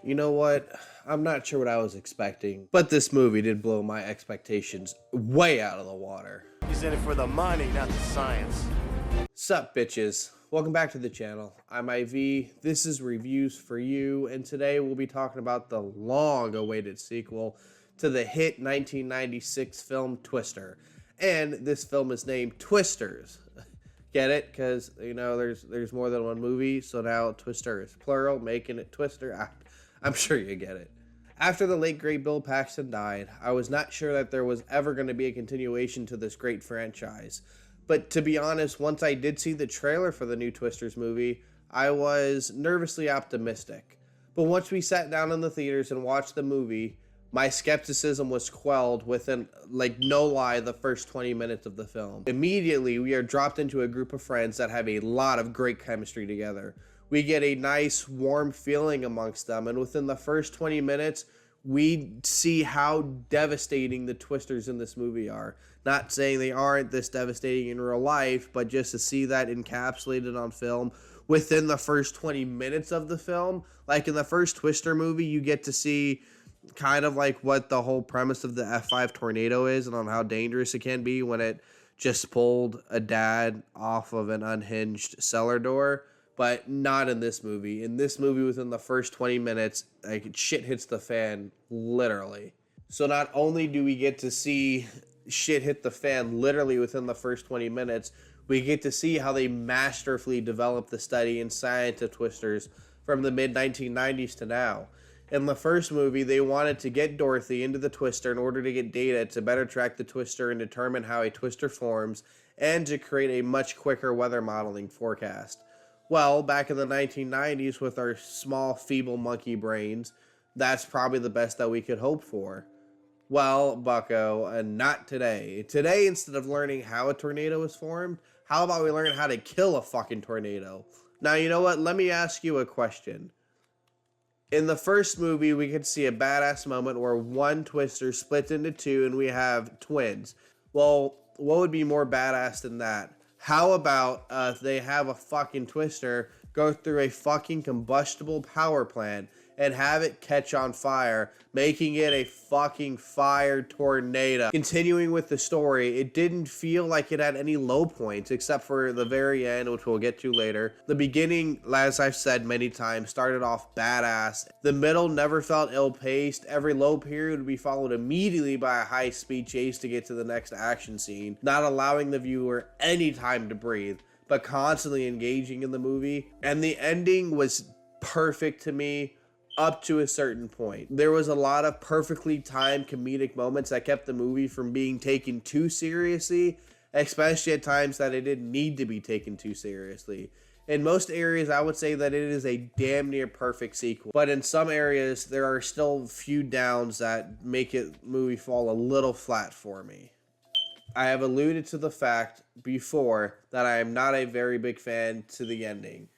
You know what? I'm not sure what I was expecting, but this movie did blow my expectations way out of the water. He's in it for the money, not the science. Sup, bitches? Welcome back to the channel. I'm IV. This is Reviews for You, and today we'll be talking about the long-awaited sequel to the hit 1996 film Twister. And this film is named Twisters. Get it? Because, you know, there's more than one movie, so now Twister is plural, making it Twister. I'm sure you get it. After the late great Bill Paxton died, I was not sure that there was ever going to be a continuation to this great franchise. But to be honest, once I did see the trailer for the new Twisters movie, I was nervously optimistic. But once we sat down in the theaters and watched the movie, my skepticism was quelled within, no lie, the first 20 minutes of the film. Immediately, we are dropped into a group of friends that have a lot of great chemistry together. We get a nice, warm feeling amongst them, and within the first 20 minutes, we see how devastating the Twisters in this movie are. Not saying they aren't this devastating in real life, but just to see that encapsulated on film within the first 20 minutes of the film. Like in the first Twister movie, you get to see kind of like what the whole premise of the F5 tornado is and on how dangerous it can be when it just pulled a dad off of an unhinged cellar door. But not in this movie. In this movie, within the first 20 minutes, shit hits the fan, literally. So not only do we get to see shit hit the fan literally within the first 20 minutes, we get to see how they masterfully developed the study and science of Twisters from the mid-1990s to now. In the first movie, they wanted to get Dorothy into the Twister in order to get data to better track the Twister and determine how a Twister forms, and to create a much quicker weather modeling forecast. Well, back in the 1990s, with our small, feeble monkey brains, that's probably the best that we could hope for. Well, bucko, not today. Today, instead of learning how a tornado is formed, how about we learn how to kill a fucking tornado? Now, you know what? Let me ask you a question. In the first movie, we could see a badass moment where one Twister splits into two and we have twins. Well, what would be more badass than that? How about they have a fucking Twister go through a fucking combustible power plant and have it catch on fire, making it a fucking fire tornado. Continuing with the story, it didn't feel like it had any low points except for the very end, which we'll get to later. The beginning, as I've said many times, started off badass. The middle never felt ill-paced. Every low period would be followed immediately by a high-speed chase to get to the next action scene, not allowing the viewer any time to breathe, but constantly engaging in the movie. And the ending was perfect to me, up to a certain point. There was a lot of perfectly timed comedic moments that kept the movie from being taken too seriously, especially at times that it didn't need to be taken too seriously. In most areas, I would say that it is a damn near perfect sequel, but in some areas, there are still few downs that make it movie fall a little flat for me. I have alluded to the fact before that I am not a very big fan to the ending.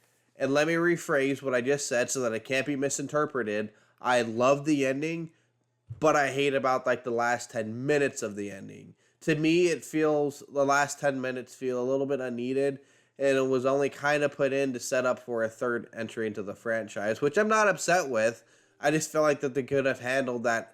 And let me rephrase what I just said so that it can't be misinterpreted. I love the ending, but I hate about the last 10 minutes of the ending. To me, the last 10 minutes feel a little bit unneeded, and it was only kind of put in to set up for a third entry into the franchise, which I'm not upset with. I just feel like that they could have handled that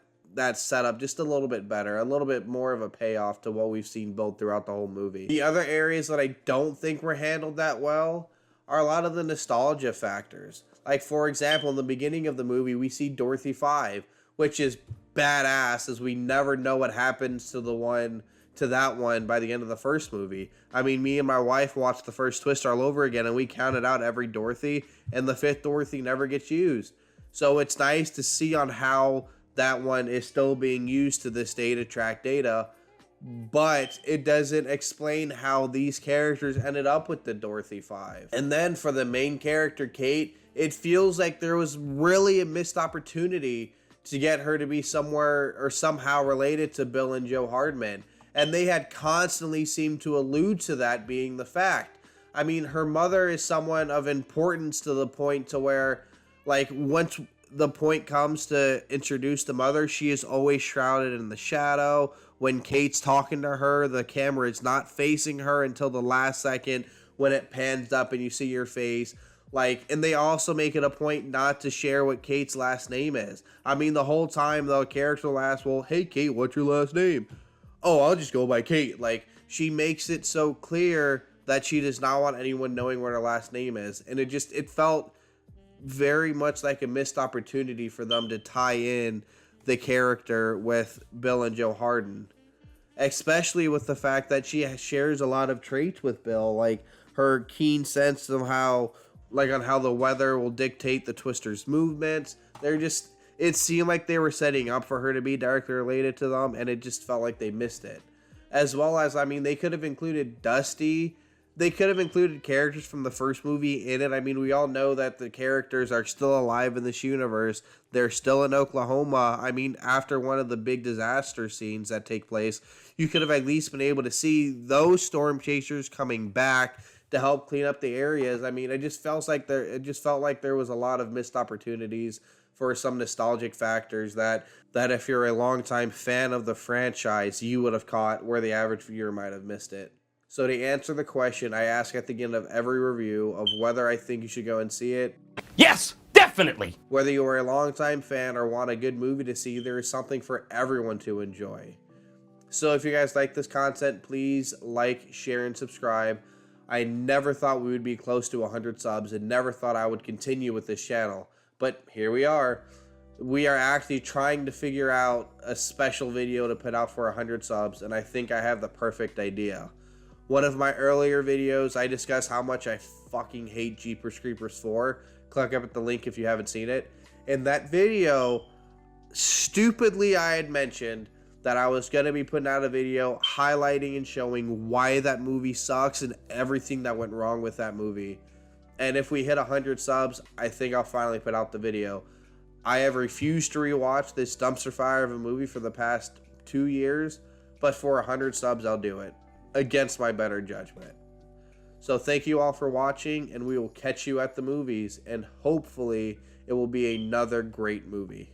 setup just a little bit better, a little bit more of a payoff to what we've seen built throughout the whole movie. The other areas that I don't think were handled that well are a lot of the nostalgia factors. Like, for example, in the beginning of the movie, we see Dorothy 5, which is badass, as we never know what happens to that one by the end of the first movie. I mean, me and my wife watched the first Twist all over again, and we counted out every Dorothy, and the fifth Dorothy never gets used. So it's nice to see on how that one is still being used to this day to track data, but it doesn't explain how these characters ended up with the Dorothy 5. And then for the main character, Kate, it feels like there was really a missed opportunity to get her to be somewhere or somehow related to Bill and Joe Hardman. And they had constantly seemed to allude to that being the fact. I mean, her mother is someone of importance to the point to where, once the point comes to introduce the mother, she is always shrouded in the shadow. When Kate's talking to her, the camera is not facing her until the last second when it pans up and you see your face. Like, and they also make it a point not to share what Kate's last name is. I mean, the whole time the character will ask, well, hey, Kate, what's your last name? Oh, I'll just go by Kate. Like, she makes it so clear that she does not want anyone knowing what her last name is. And it felt very much like a missed opportunity for them to tie in the character with Bill and Joe Harden. Especially with the fact that she shares a lot of traits with Bill, like her keen sense of how, like on how the weather will dictate the Twister's movements. It seemed like they were setting up for her to be directly related to them, and it just felt like they missed it. As well as, I mean, they could have included Dusty. They could have included characters from the first movie in it. I mean, we all know that the characters are still alive in this universe. They're still in Oklahoma. I mean, after one of the big disaster scenes that take place, you could have at least been able to see those storm chasers coming back to help clean up the areas. I mean, it just felt like there was a lot of missed opportunities for some nostalgic factors that if you're a longtime fan of the franchise, you would have caught where the average viewer might have missed it. So to answer the question I ask at the end of every review of whether I think you should go and see it, yes, definitely. whether you are a longtime fan or want a good movie to see, there is something for everyone to enjoy. So if you guys like this content, please like, share, and subscribe. I never thought we would be close to 100 subs and never thought I would continue with this channel. But here we are. We are actually trying to figure out a special video to put out for 100 subs, and I think I have the perfect idea. One of my earlier videos, I discussed how much I fucking hate Jeepers Creepers 4. Click up at the link if you haven't seen it. In that video, stupidly I had mentioned that I was going to be putting out a video highlighting and showing why that movie sucks and everything that went wrong with that movie. And if we hit 100 subs, I think I'll finally put out the video. I have refused to rewatch this dumpster fire of a movie for the past 2 years, but for 100 subs, I'll do it. Against my better judgment. So thank you all for watching, and we will catch you at the movies, and hopefully it will be another great movie.